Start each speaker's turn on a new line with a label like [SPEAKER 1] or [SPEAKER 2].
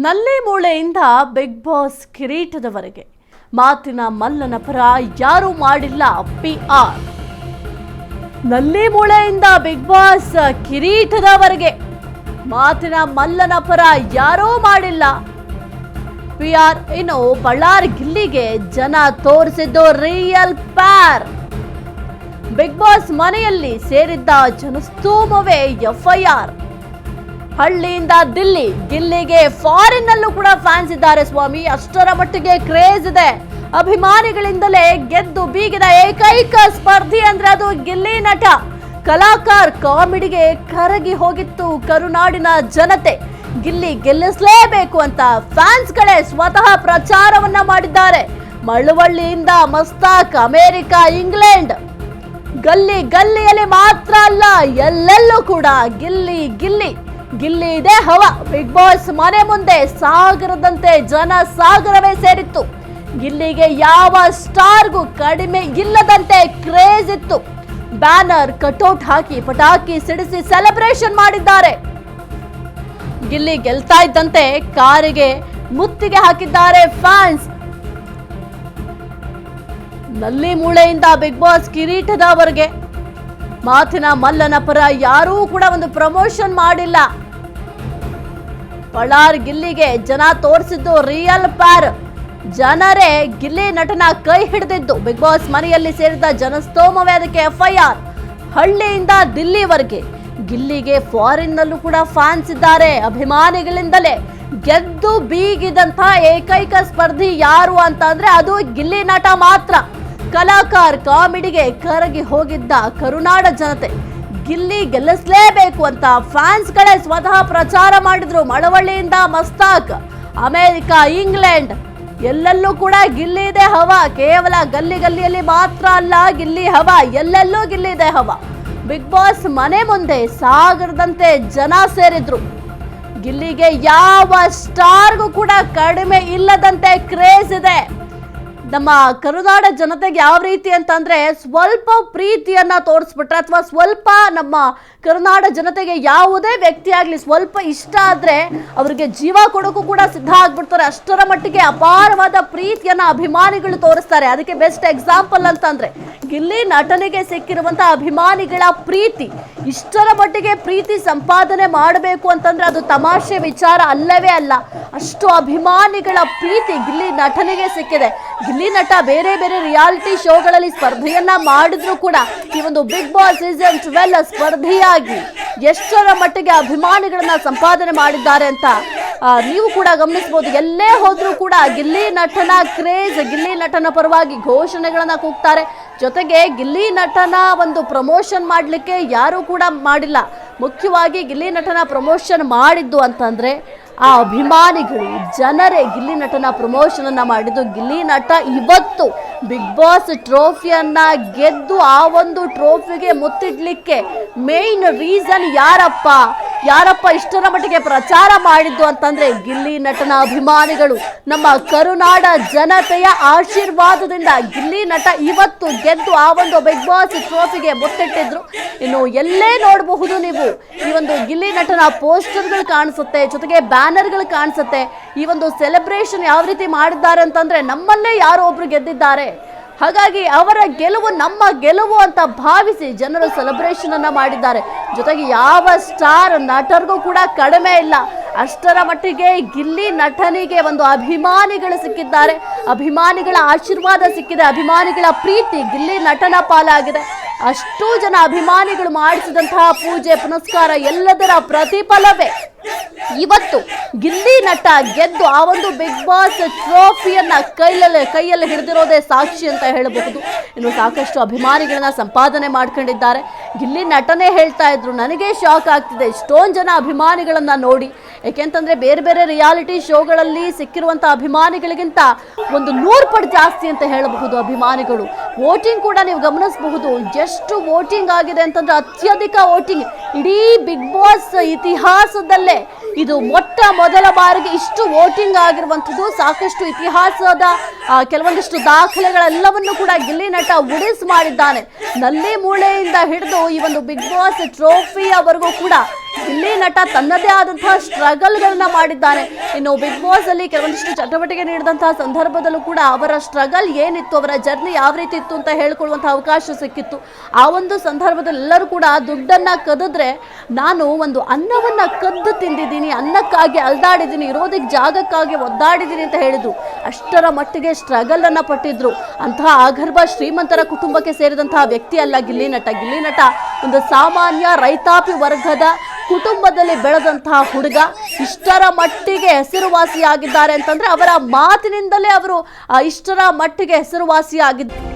[SPEAKER 1] ನಲ್ಲಿ ಮೂಳೆಯಿಂದ big boss ಕಿರೀಟದವರೆಗೆ ಮಾತಿನ ಮಲ್ಲನ ಪರ ಯಾರೂ ಮಾಡಿಲ್ಲ PR. ನಲ್ಲಿ ಮೂಳೆಯಿಂದ ಬಿಗ್ ಬಾಸ್ ಕಿರೀಟದವರೆಗೆ ಮಾತಿನ ಮಲ್ಲನ ಪರ ಯಾರೂ ಮಾಡಿಲ್ಲ PR. ಇನ್ನು ಬಳ್ಳಾರಿ ಗಿಲ್ಲಿಗೆ ಜನ ತೋರಿಸಿದ್ದು ರಿಯಲ್ ಪ್ಯಾರ್. ಬಿಗ್ ಬಾಸ್ ಮನೆಯಲ್ಲಿ ಸೇರಿದ್ದ ಜನಸ್ತೋಮವೇ FIR. ಹಳ್ಳಿಯಿಂದ ದಿಲ್ಲಿ, ಗಿಲ್ಲಿಗೆ ಫಾರಿನ್ ನಲ್ಲೂ ಕೂಡ ಫ್ಯಾನ್ಸ್ ಇದ್ದಾರೆ ಸ್ವಾಮಿ. ಅಷ್ಟರ ಮಟ್ಟಿಗೆ ಕ್ರೇಜ್ ಇದೆ. ಅಭಿಮಾನಿಗಳಿಂದಲೇ ಗೆದ್ದು ಬೀಗಿದ ಏಕೈಕ ಸ್ಪರ್ಧಿ ಅಂದ್ರೆ ಅದು ಗಿಲ್ಲಿ ನಟ. ಕಲಾಕಾರ ಕಾಮಿಡಿಗೆ ಕರಗಿ ಹೋಗಿತ್ತು ಕರುನಾಡಿನ ಜನತೆ. ಗಿಲ್ಲಿ ಗೆಲ್ಲಿಸಲೇಬೇಕು ಅಂತ ಫ್ಯಾನ್ಸ್ಗಳೇ ಸ್ವತಃ ಪ್ರಚಾರವನ್ನ ಮಾಡಿದ್ದಾರೆ. ಮಳವಳ್ಳಿಯಿಂದ ಮಸ್ತಾಕ್, ಅಮೆರಿಕ, ಇಂಗ್ಲೆಂಡ್, ಗಲ್ಲಿ ಗಲ್ಲಿಯಲ್ಲಿ ಮಾತ್ರ ಅಲ್ಲ ಎಲ್ಲೆಲ್ಲೂ ಕೂಡ ಗಿಲ್ಲಿ ಗಿಲ್ಲಿ ಗಿಲ್ಲಿ ಇದೆ ಹವಾ. ಬಿಗ್ ಬಾಸ್ ಮನೆ ಮುಂದೆ ಸಾಗರದಂತೆ ಜನ ಸಾಗರವೇ ಸೇರಿತ್ತು. ಗಿಲ್ಲಿಗೆ ಯಾವ ಸ್ಟಾರ್ಗೂ ಕಡಿಮೆ ಇಲ್ಲದಂತೆ ಕ್ರೇಜ್ ಇತ್ತು. ಬ್ಯಾನರ್, ಕಟೌಟ್ ಹಾಕಿ ಪಟಾಕಿ ಸಿಡಿಸಿ ಸೆಲೆಬ್ರೇಷನ್ ಮಾಡಿದ್ದಾರೆ. ಗಿಲ್ಲಿ ಗೆಲ್ತಾ ಇದ್ದಂತೆ ಕಾರಿಗೆ ಮುತ್ತಿಗೆ ಹಾಕಿದ್ದಾರೆ ಫ್ಯಾನ್ಸ್. ನಲ್ಲಿ ಮೂಳೆಯಿಂದ ಬಿಗ್ ಬಾಸ್ ಕಿರೀಟದವರೆಗೆ ಮಾತಿನ ಮಲ್ಲನ ಪರ ಯಾರೂ ಕೂಡ ಒಂದು ಪ್ರಮೋಷನ್ ಮಾಡಿಲ್ಲ. ಬಳ್ಳಾರಿ ಗಿಲ್ಲಿಗೆ ಜನ ತೋರಿಸಿದ್ದು ರಿಯಲ್ ಪ್ಯಾರ್. ಜನರೇ ಗಿಲ್ಲಿ ನಟನ ಕೈ ಹಿಡಿದಿದ್ದು. ಬಿಗ್ ಬಾಸ್ ಮನೆಯಲ್ಲಿ ಸೇರಿದ ಜನಸ್ತೋಮವೇ ಅದಕ್ಕೆ FIR. ಹಳ್ಳಿಯಿಂದ ದಿಲ್ಲಿವರೆಗೆ ಗಿಲ್ಲಿಗೆ ಫಾರಿನ್ ನಲ್ಲೂ ಕೂಡ ಫ್ಯಾನ್ಸ್ ಇದ್ದಾರೆ. ಅಭಿಮಾನಿಗಳಿಂದಲೇ ಗೆದ್ದು ಬೀಗಿದಂತ ಏಕೈಕ ಸ್ಪರ್ಧಿ ಯಾರು ಅಂತ ಅಂದ್ರೆ ಅದು ಗಿಲ್ಲಿ ನಟ ಮಾತ್ರ. ಕಲಾಕಾರ ಕಾಮಿಡಿಗೆ ಕರಗಿ ಹೋಗಿದ್ದ ಕರುನಾಡ ಜನತೆ. ಗಿಲ್ಲಿ ಗೆಲ್ಲಿಸಲೇಬೇಕು ಅಂತ ಫ್ಯಾನ್ಸ್ಗಳೇ ಸ್ವತಃ ಪ್ರಚಾರ ಮಾಡಿದ್ರು. ಮಳವಳ್ಳಿಯಿಂದ ಮಸ್ತಾಕ್, ಅಮೆರಿಕ, ಇಂಗ್ಲೆಂಡ್ ಎಲ್ಲೆಲ್ಲೂ ಕೂಡ ಗಿಲ್ಲಿ ಇದೆ ಹವಾ. ಕೇವಲ ಗಲ್ಲಿ ಗಲ್ಲಿಯಲ್ಲಿ ಮಾತ್ರ ಅಲ್ಲ ಗಿಲ್ಲಿ ಹವಾ, ಎಲ್ಲೆಲ್ಲೂ ಗಿಲ್ಲಿ ಇದೆ ಹವಾ. ಬಿಗ್ ಬಾಸ್ ಮನೆ ಮುಂದೆ ಸಾಗರದಂತೆ ಜನ ಸೇರಿದ್ರು. ಗಿಲ್ಲಿಗೆ ಯಾವ ಸ್ಟಾರ್ಗೂ ಕೂಡ ಕಡಿಮೆ ಇಲ್ಲದಂತೆ ಕ್ರೇಜ್ ಇದೆ. ನಮ್ಮ ಕರುನಾಡ ಜನತೆಗೆ ಯಾವ ರೀತಿ ಅಂತಂದ್ರೆ ಸ್ವಲ್ಪ ಪ್ರೀತಿಯನ್ನ ತೋರಿಸ್ಬಿಟ್ರೆ ಅಥವಾ ಸ್ವಲ್ಪ ನಮ್ಮ ಕರುನಾಡ ಜನತೆಗೆ ಯಾವುದೇ ವ್ಯಕ್ತಿ ಆಗ್ಲಿ ಸ್ವಲ್ಪ ಇಷ್ಟ ಆದ್ರೆ ಅವರಿಗೆ ಜೀವ ಕೊಡೋಕ್ಕೂ ಕೂಡ ಸಿದ್ಧ ಆಗ್ಬಿಡ್ತಾರೆ. ಅಷ್ಟರ ಮಟ್ಟಿಗೆ ಅಪಾರವಾದ ಪ್ರೀತಿಯನ್ನ ಅಭಿಮಾನಿಗಳು ತೋರಿಸ್ತಾರೆ. ಅದಕ್ಕೆ ಬೆಸ್ಟ್ ಎಕ್ಸಾಂಪಲ್ ಅಂತಂದ್ರೆ ಗಿಲ್ಲಿ ನಟನಿಗೆ ಸಿಕ್ಕಿರುವಂತ ಅಭಿಮಾನಿಗಳ ಪ್ರೀತಿ. ಇಷ್ಟರ ಮಟ್ಟಿಗೆ ಪ್ರೀತಿ ಸಂಪಾದನೆ ಮಾಡಬೇಕು ಅಂತಂದ್ರೆ ಅದು ತಮಾಷೆ ವಿಚಾರ ಅಲ್ಲವೇ ಅಲ್ಲ. ಅಷ್ಟು ಅಭಿಮಾನಿಗಳ ಪ್ರೀತಿ ಗಿಲ್ಲಿ ನಟನಿಗೆ ಸಿಕ್ಕಿದೆ. ಗಿಲ್ಲಿ ನಟ ಬೇರೆ ಬೇರೆ ರಿಯಾಲಿಟಿ ಶೋಗಳಲ್ಲಿ ಸ್ಪರ್ಧೆಯನ್ನ ಮಾಡಿದ್ರು ಕೂಡ ಈ ಒಂದು ಬಿಗ್ ಬಾಸ್ ಸೀಸನ್ 12 ಸ್ಪರ್ಧೆಯಾಗಿ ಎಷ್ಟರ ಮಟ್ಟಿಗೆ ಅಭಿಮಾನಿಗಳನ್ನ ಸಂಪಾದನೆ ಮಾಡಿದ್ದಾರೆ ಅಂತ ನೀವು ಕೂಡ ಗಮನಿಸಬಹುದು. ಎಲ್ಲೇ ಹೋದ್ರೂ ಕೂಡ ಗಿಲ್ಲಿ ನಟನ ಕ್ರೇಜ್, ಗಿಲ್ಲಿ ನಟನ ಪರವಾಗಿ ಘೋಷಣೆಗಳನ್ನ ಕೂಗ್ತಾರೆ. ಜೊತೆಗೆ ಗಿಲ್ಲಿ ನಟನ ಒಂದು ಪ್ರಮೋಷನ್ ಮಾಡಲಿಕ್ಕೆ ಯಾರು ಕೂಡ ಮಾಡಿಲ್ಲ. ಮುಖ್ಯವಾಗಿ ಗಿಲ್ಲಿ ನಟನ ಪ್ರಮೋಷನ್ ಮಾಡಿದ್ದು ಅಂತಂದ್ರೆ ಆ ಅಭಿಮಾನಿಗಳು, ಜನರೇ ಗಿಲ್ಲಿ ನಟನ ಪ್ರಮೋಷನ್ ಅನ್ನ ಮಾಡಿದ್ದು. ಗಿಲ್ಲಿ ನಟ ಇವತ್ತು ಬಿಗ್ ಬಾಸ್ ಟ್ರೋಫಿಯನ್ನ ಗೆದ್ದು ಆ ಒಂದು ಟ್ರೋಫಿಗೆ ಮುತ್ತಿಡ್ಲಿಕ್ಕೆ ಮೇನ್ ರೀಸನ್ ಯಾರಪ್ಪ ಇಷ್ಟರ ಮಟ್ಟಿಗೆ ಪ್ರಚಾರ ಮಾಡಿದ್ದು ಅಂತಂದ್ರೆ ಗಿಲ್ಲಿ ನಟನ ಅಭಿಮಾನಿಗಳು. ನಮ್ಮ ಕರುನಾಡ ಜನತೆಯ ಆಶೀರ್ವಾದದಿಂದ ಗಿಲ್ಲಿ ನಟ ಇವತ್ತು ಗೆದ್ದು ಆ ಒಂದು ಬಿಗ್ ಬಾಸ್ ಟ್ರೋಫಿಗೆ ಮುತ್ತಿಟ್ಟಿದ್ರು. ಇನ್ನು ಎಲ್ಲೇ ನೋಡಬಹುದು ನೀವು ಈ ಒಂದು ಗಿಲ್ಲಿ ನಟನ ಪೋಸ್ಟರ್ಗಳು ಕಾಣಿಸುತ್ತೆ, ಜೊತೆಗೆ ಬ್ಯಾನರ್ಗಳು ಕಾಣಿಸುತ್ತೆ. ಈ ಒಂದು ಸೆಲೆಬ್ರೇಷನ್ ಯಾವ ರೀತಿ ಮಾಡಿದ್ದಾರೆ ಅಂತಂದ್ರೆ ನಮ್ಮಲ್ಲೇ ಯಾರೋ ಒಬ್ರು ಗೆದ್ದಿದ್ದಾರೆ, ಹಾಗಾಗಿ ಅವರ ಗೆಲುವು ನಮ್ಮ ಗೆಲುವು ಅಂತ ಭಾವಿಸಿ ಜನರು ಸೆಲೆಬ್ರೇಷನ್ ಅನ್ನ ಮಾಡಿದ್ದಾರೆ. ಜೊತೆಗೆ ಯಾವ ಸ್ಟಾರ್ ನಟರಿಗೂ ಕೂಡ ಕಡಿಮೆ ಇಲ್ಲ. ಅಷ್ಟರ ಮಟ್ಟಿಗೆ ಗಿಲ್ಲಿ ನಟನಿಗೆ ಒಂದು ಅಭಿಮಾನಿಗಳು ಸಿಕ್ಕಿದ್ದಾರೆ. ಅಭಿಮಾನಿಗಳ ಆಶೀರ್ವಾದ ಸಿಕ್ಕಿದೆ. ಅಭಿಮಾನಿಗಳ ಪ್ರೀತಿ ಗಿಲ್ಲಿ ನಟನ ಪಾಲಾಗಿದೆ. ಅಷ್ಟೂ ಜನ ಅಭಿಮಾನಿಗಳು ಮಾಡಿಸಿದಂತಹ ಪೂಜೆ ಪುನಸ್ಕಾರ ಎಲ್ಲದರ ಪ್ರತಿಫಲವೇ ಇವತ್ತು ಗಿಲ್ಲಿ ನಟ ಗೆದ್ದು ಆ ಒಂದು ಬಿಗ್ ಬಾಸ್ ಟ್ರೋಫಿಯನ್ನ ಕೈಯಲ್ಲಿ ಹಿಡಿದಿರೋದೇ ಸಾಕ್ಷಿ ಅಂತ ಹೇಳಬಹುದು. ಇನ್ನು ಸಾಕಷ್ಟು ಅಭಿಮಾನಿಗಳನ್ನ ಸಂಪಾದನೆ ಮಾಡ್ಕೊಂಡಿದ್ದಾರೆ. ಗಿಲ್ಲಿ ನಟನೇ ಹೇಳ್ತಾ ಇದ್ರು, ನನಗೆ ಶಾಕ್ ಆಗ್ತಿದೆ ಇಷ್ಟೊಂದು ಜನ ಅಭಿಮಾನಿಗಳನ್ನ ನೋಡಿ. ಯಾಕೆಂತಂದ್ರೆ ಬೇರೆ ಬೇರೆ ರಿಯಾಲಿಟಿ ಶೋಗಳಲ್ಲಿ ಸಿಕ್ಕಿರುವಂತ ಅಭಿಮಾನಿಗಳಿಗಿಂತ ಒಂದು 100 ಪಟ್ಟು ಜಾಸ್ತಿ ಅಂತ ಹೇಳಬಹುದು ಅಭಿಮಾನಿಗಳು. ವೋಟಿಂಗ್ ಕೂಡ ನೀವು ಗಮನಿಸಬಹುದು. ಎಷ್ಟು ವೋಟಿಂಗ್ ಆಗಿದೆ ಅಂತಂದ್ರೆ ಅತ್ಯಧಿಕ ವೋಟಿಂಗ್ ಇಡೀ ಬಿಗ್ ಬಾಸ್ ಇತಿಹಾಸದಲ್ಲೇ ಇದು ಮೊಟ್ಟ ಮೊದಲ ಬಾರಿಗೆ ಇಷ್ಟು ವೋಟಿಂಗ್ ಆಗಿರುವಂಥದ್ದು. ಸಾಕಷ್ಟು ಇತಿಹಾಸದ ಕೆಲವೊಂದಿಷ್ಟು ದಾಖಲೆಗಳೆಲ್ಲವನ್ನು ಕೂಡ ಗಿಲ್ಲಿ ನಟ ಉಡಿಸ್ ಮಾಡಿದ್ದಾನೆ. ನಲ್ಲಿ ಮೂಳೆಯಿಂದ ಹಿಡಿದು ಈ ಒಂದು ಬಿಗ್ ಬಾಸ್ ಟ್ರೋಫಿಯವರೆಗೂ ಕೂಡ ಗಿಲ್ಲಿ ನಟ ತನ್ನದೇ ಆದಂತಹ ಸ್ಟ್ರಗಲ್ಗಳನ್ನ ಮಾಡಿದ್ದಾನೆ. ಇನ್ನು ಬಿಗ್ ಬಾಸ್ ಅಲ್ಲಿ ಕೆಲವೊಂದಿಷ್ಟು ಚಟುವಟಿಕೆ ನೀಡಿದಂತಹ ಸಂದರ್ಭದಲ್ಲೂ ಕೂಡ ಅವರ ಸ್ಟ್ರಗಲ್ ಏನಿತ್ತು, ಅವರ ಜರ್ನಿ ಯಾವ ರೀತಿ ಇತ್ತು ಅಂತ ಹೇಳ್ಕೊಳ್ಳುವಂತಹ ಅವಕಾಶ ಸಿಕ್ಕಿತ್ತು. ಆ ಒಂದು ಸಂದರ್ಭದಲ್ಲಿ ಎಲ್ಲರೂ ಕೂಡ ದುಡ್ಡನ್ನ ಕದಿದ್ರೆ ನಾನು ಒಂದು ಅನ್ನವನ್ನ ಕದ್ದು ತಿಂದಿದ್ದೀನಿ, ಅನ್ನಕ್ಕಾಗಿ ಅಲ್ದಾಡಿದ್ದೀನಿ, ಇರೋದಕ್ಕೆ ಜಾಗಕ್ಕಾಗಿ ಒದ್ದಾಡಿದ್ದೀನಿ ಅಂತ ಹೇಳಿದ್ರು. ಅಷ್ಟರ ಮಟ್ಟಿಗೆ ಸ್ಟ್ರಗಲ್ ಅನ್ನ ಪಟ್ಟಿದ್ರು. ಅಂತಹ ಆಗರ್ಭ ಶ್ರೀಮಂತರ ಕುಟುಂಬಕ್ಕೆ ಸೇರಿದಂತಹ ವ್ಯಕ್ತಿ ಅಲ್ಲ ಗಿಲ್ಲಿ ನಟ. ಗಿಲ್ಲಿ ನಟ ಒಂದು ಸಾಮಾನ್ಯ ರೈತಾಪಿ ವರ್ಗದ ಕುಟುಂಬದಲ್ಲಿ ಬೆಳೆದಂತಹ ಹುಡುಗ. ಇಷ್ಟರ ಮಟ್ಟಿಗೆ ಹೆಸರುವಾಸಿಯಾಗಿದ್ದಾರೆ ಅಂತಂದ್ರೆ ಅವರ ಮಾತಿನಿಂದಲೇ ಅವರು ಇಷ್ಟರ ಮಟ್ಟಿಗೆ ಹೆಸರುವಾಸಿಯಾಗಿದ್ದಾರೆ.